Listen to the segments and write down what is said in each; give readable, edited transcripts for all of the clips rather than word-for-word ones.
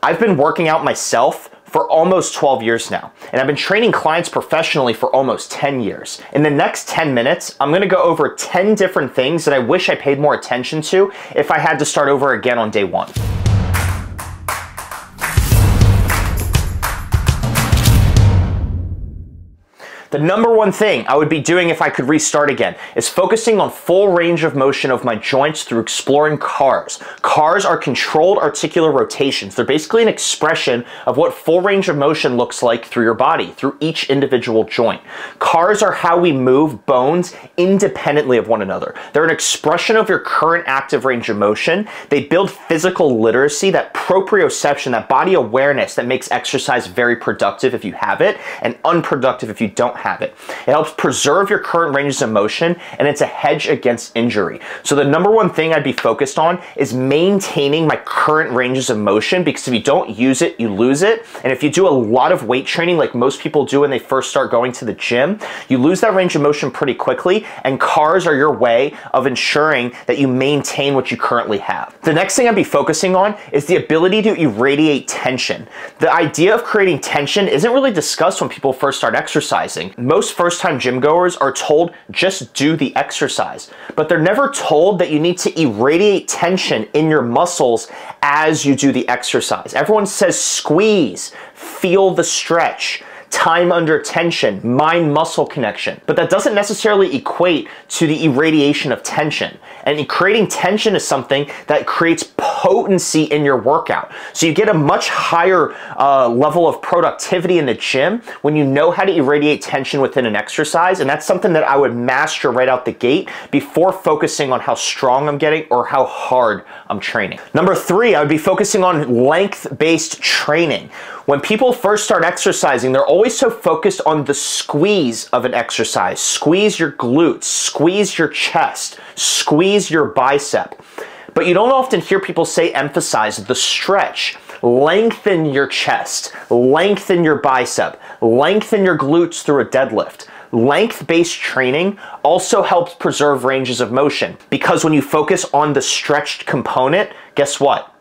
I've been working out myself for almost 12 years now, and I've been training clients professionally for almost 10 years. In the next 10 minutes, I'm gonna go over 10 different things that I wish I paid more attention to if I had to start over again on day one. The number one thing I would be doing if I could restart again is focusing on full range of motion of my joints through exploring CARs. CARs are controlled articular rotations. They're basically an expression of what full range of motion looks like through your body, through each individual joint. CARs are how we move bones independently of one another. They're an expression of your current active range of motion. They build physical literacy, that proprioception, that body awareness that makes exercise very productive if you have it, and unproductive if you don't have it. It helps preserve your current ranges of motion, and it's a hedge against injury. So the number one thing I'd be focused on is maintaining my current ranges of motion, because if you don't use it, you lose it. And if you do a lot of weight training like most people do when they first start going to the gym, you lose that range of motion pretty quickly, and CARs are your way of ensuring that you maintain what you currently have. The next thing I'd be focusing on is the ability to irradiate tension. The idea of creating tension isn't really discussed when people first start exercising. Most first-time gym goers are told just do the exercise, but they're never told that you need to irradiate tension in your muscles as you do the exercise. Everyone says squeeze, feel the stretch, time under tension, mind-muscle connection. But that doesn't necessarily equate to the irradiation of tension. And creating tension is something that creates potency in your workout. So you get a much higher level of productivity in the gym when you know how to irradiate tension within an exercise. And that's something that I would master right out the gate before focusing on how strong I'm getting or how hard I'm training. Number three, I would be focusing on length-based training. When people first start exercising, they're always so focused on the squeeze of an exercise. Squeeze your glutes, squeeze your chest, squeeze your bicep. But you don't often hear people emphasize the stretch. Lengthen your chest, lengthen your bicep, lengthen your glutes through a deadlift. Length-based training also helps preserve ranges of motion, because when you focus on the stretched component, guess what?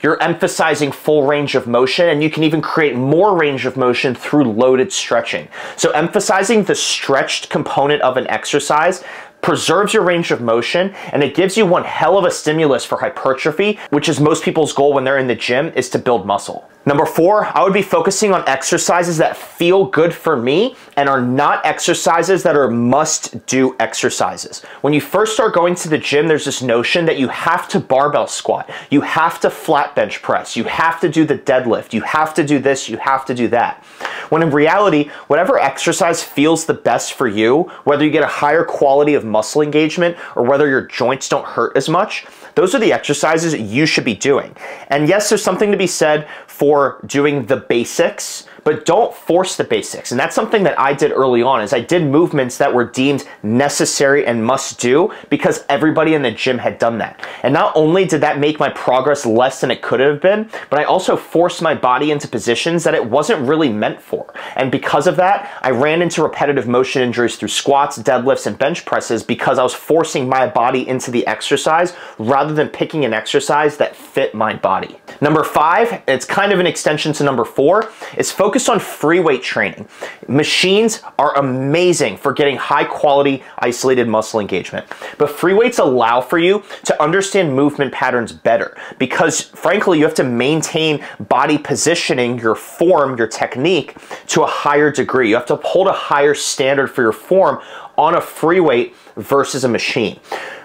You're emphasizing full range of motion, and you can even create more range of motion through loaded stretching. So emphasizing the stretched component of an exercise preserves your range of motion, and it gives you one hell of a stimulus for hypertrophy, which is most people's goal when they're in the gym, is to build muscle. Number four, I would be focusing on exercises that feel good for me and are not exercises that are must-do exercises. When you first start going to the gym, there's this notion that you have to barbell squat, you have to flat bench press, you have to do the deadlift, you have to do this, you have to do that. When in reality, whatever exercise feels the best for you, whether you get a higher quality of muscle engagement or whether your joints don't hurt as much, those are the exercises you should be doing. And yes, there's something to be said for doing the basics, but don't force the basics. And that's something that I did early on, is I did movements that were deemed necessary and must do because everybody in the gym had done that. And not only did that make my progress less than it could have been, but I also forced my body into positions that it wasn't really meant for. And because of that, I ran into repetitive motion injuries through squats, deadlifts, and bench presses because I was forcing my body into the exercise rather than picking an exercise that fit my body. Number five, it's kind of an extension to number four, is focus on free weight training. Machines are amazing for getting high quality isolated muscle engagement, but free weights allow for you to understand movement patterns better, because frankly you have to maintain body positioning, your form, your technique to a higher degree. You have to hold a higher standard for your form on a free weight versus a machine.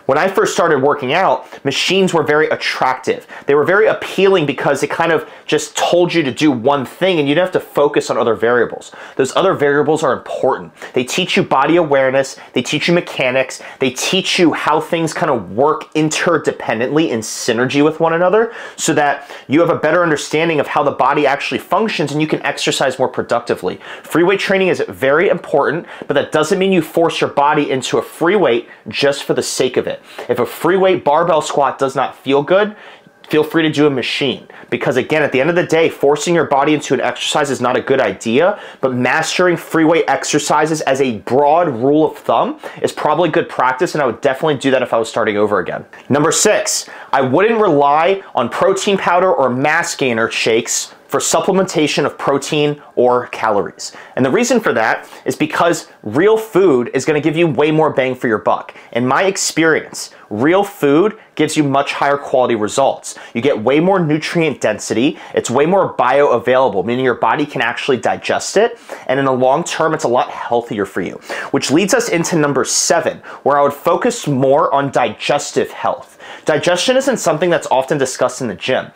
When I first started working out, machines were very attractive. They were very appealing because it kind of just told you to do one thing and you didn't have to focus on other variables. Those other variables are important. They teach you body awareness, they teach you mechanics, they teach you how things kind of work interdependently in synergy with one another so that you have a better understanding of how the body actually functions and you can exercise more productively. Free weight training is very important, but that doesn't mean you force your body into a free weight just for the sake of it. If a free weight barbell squat does not feel good, feel free to do a machine. Because again, at the end of the day, forcing your body into an exercise is not a good idea, but mastering free weight exercises as a broad rule of thumb is probably good practice, and I would definitely do that if I was starting over again. Number 6, I wouldn't rely on protein powder or mass gainer shakes for supplementation of protein or calories. And the reason for that is because real food is going to give you way more bang for your buck. In my experience, real food gives you much higher quality results. You get way more nutrient density, it's way more bioavailable, meaning your body can actually digest it, and in the long term, it's a lot healthier for you. Which leads us into number 7, where I would focus more on digestive health. Digestion isn't something that's often discussed in the gym.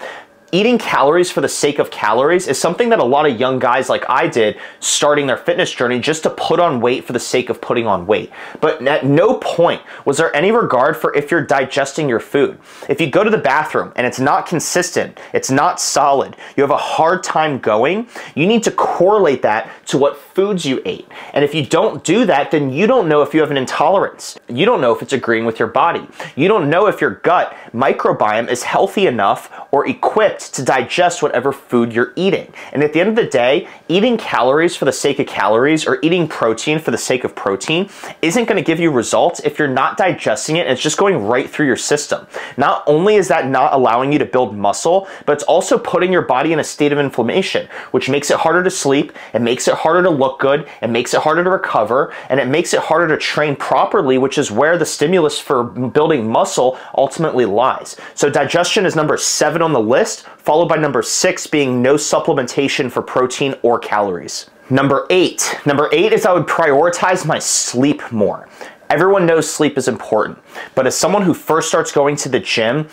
Eating calories for the sake of calories is something that a lot of young guys like I did starting their fitness journey just to put on weight for the sake of putting on weight. But at no point was there any regard for if you're digesting your food. If you go to the bathroom and it's not consistent, it's not solid, you have a hard time going, you need to correlate that to what foods you ate. And if you don't do that, then you don't know if you have an intolerance. You don't know if it's agreeing with your body. You don't know if your gut microbiome is healthy enough or equipped to digest whatever food you're eating. And at the end of the day, eating calories for the sake of calories or eating protein for the sake of protein isn't going to give you results if you're not digesting it and it's just going right through your system. Not only is that not allowing you to build muscle, but it's also putting your body in a state of inflammation, which makes it harder to sleep, it makes it harder to look good, it makes it harder to recover, and it makes it harder to train properly, which is where the stimulus for building muscle ultimately lies. So digestion is number 7 on the list, followed by number 6 being no supplementation for protein or calories. Number 8 is I would prioritize my sleep more. Everyone knows sleep is important, but as someone who first starts going to the gym,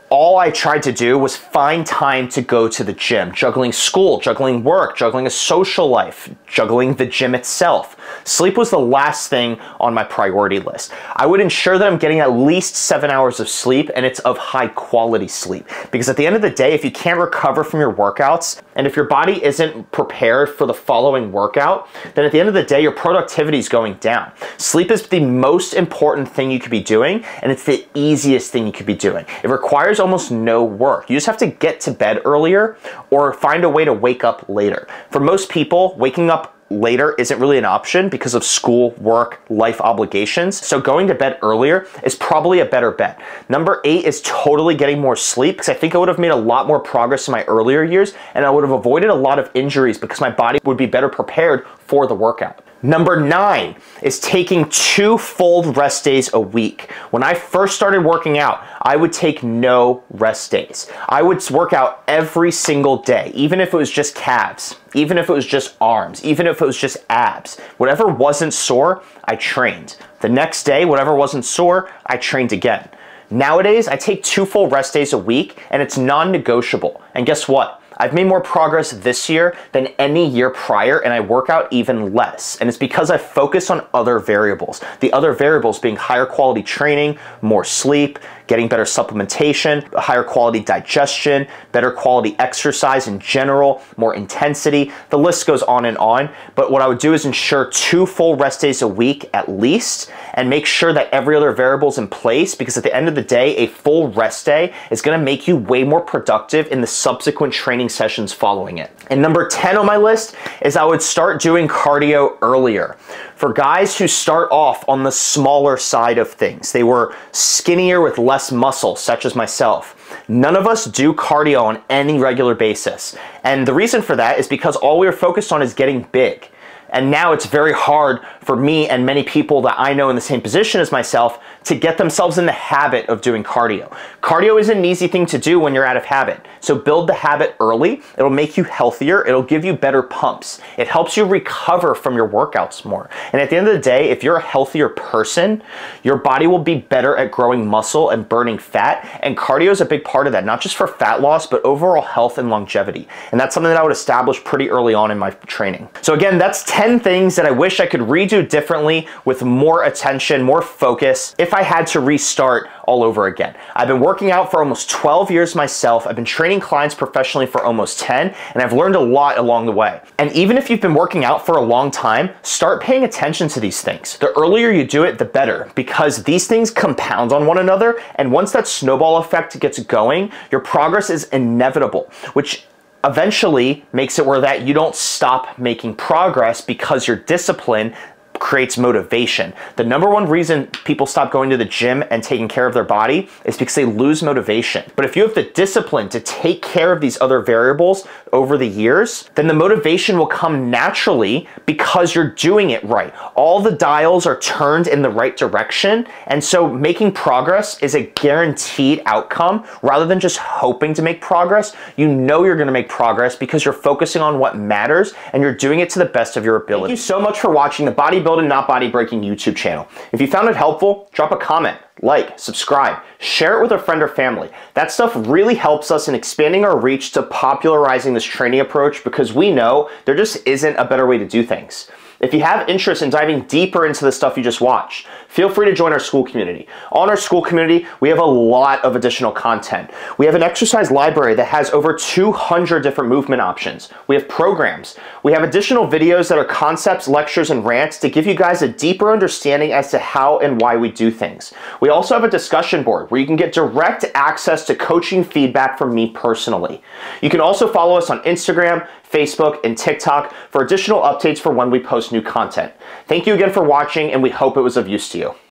all I tried to do was find time to go to the gym, juggling school, juggling work, juggling a social life, juggling the gym itself. Sleep was the last thing on my priority list. I would ensure that I'm getting at least 7 hours of sleep, and it's of high quality sleep. Because at the end of the day, if you can't recover from your workouts, and if your body isn't prepared for the following workout, then at the end of the day, your productivity is going down. Sleep is the most important thing you could be doing, and it's the easiest thing you could be doing. It requires almost no work. You just have to get to bed earlier or find a way to wake up later. For most people, waking up later isn't really an option because of school, work, life obligations. So going to bed earlier is probably a better bet. Number 8 is totally getting more sleep, because I think I would have made a lot more progress in my earlier years, and I would have avoided a lot of injuries because my body would be better prepared for the workout. Number 9 is taking 2 full rest days a week. When I first started working out, I would take no rest days. I would work out every single day, even if it was just calves, even if it was just arms, even if it was just abs. Whatever wasn't sore, I trained. The next day, whatever wasn't sore, I trained again. Nowadays, I take 2 full rest days a week, and it's non-negotiable. And guess what? I've made more progress this year than any year prior, and I work out even less. And it's because I focus on other variables. The other variables being higher quality training, more sleep, getting better supplementation, higher quality digestion, better quality exercise in general, more intensity. The list goes on and on. But what I would do is ensure 2 full rest days a week at least, and make sure that every other variable is in place, because at the end of the day, a full rest day is going to make you way more productive in the subsequent training sessions following it. And number 10 on my list is I would start doing cardio earlier. For guys who start off on the smaller side of things, they were skinnier with less muscle, such as myself. None of us do cardio on any regular basis. And the reason for that is because all we are focused on is getting big. And now it's very hard for me and many people that I know in the same position as myself to get themselves in the habit of doing cardio. Cardio isn't an easy thing to do when you're out of habit. So build the habit early. It'll make you healthier. It'll give you better pumps. It helps you recover from your workouts more. And at the end of the day, if you're a healthier person, your body will be better at growing muscle and burning fat. And cardio is a big part of that, not just for fat loss, but overall health and longevity. And that's something that I would establish pretty early on in my training. So again, that's 10 things that I wish I could redo differently with more attention, more focus. If I had to restart all over again. I've been working out for almost 12 years myself. I've been training clients professionally for almost 10, and I've learned a lot along the way. And even if you've been working out for a long time, start paying attention to these things. The earlier you do it, the better, because these things compound on one another, and once that snowball effect gets going, your progress is inevitable, which eventually makes it where that you don't stop making progress because your discipline creates motivation. The number one reason people stop going to the gym and taking care of their body is because they lose motivation. But if you have the discipline to take care of these other variables over the years, then the motivation will come naturally because you're doing it right. All the dials are turned in the right direction, and so making progress is a guaranteed outcome rather than just hoping to make progress. You know you're gonna make progress because you're focusing on what matters and you're doing it to the best of your ability. Thank you so much for watching the Bodybuilding Not Body Breaking YouTube channel. If you found it helpful, drop a comment, like, subscribe, share it with a friend or family. That stuff really helps us in expanding our reach to popularizing this training approach because we know there just isn't a better way to do things. If you have interest in diving deeper into the stuff you just watched, feel free to join our school community. On our school community, we have a lot of additional content. We have an exercise library that has over 200 different movement options. We have programs. We have additional videos that are concepts, lectures, and rants to give you guys a deeper understanding as to how and why we do things. We also have a discussion board where you can get direct access to coaching feedback from me personally. You can also follow us on Instagram, Facebook, and TikTok for additional updates for when we post new content. Thank you again for watching, and we hope it was of use to you.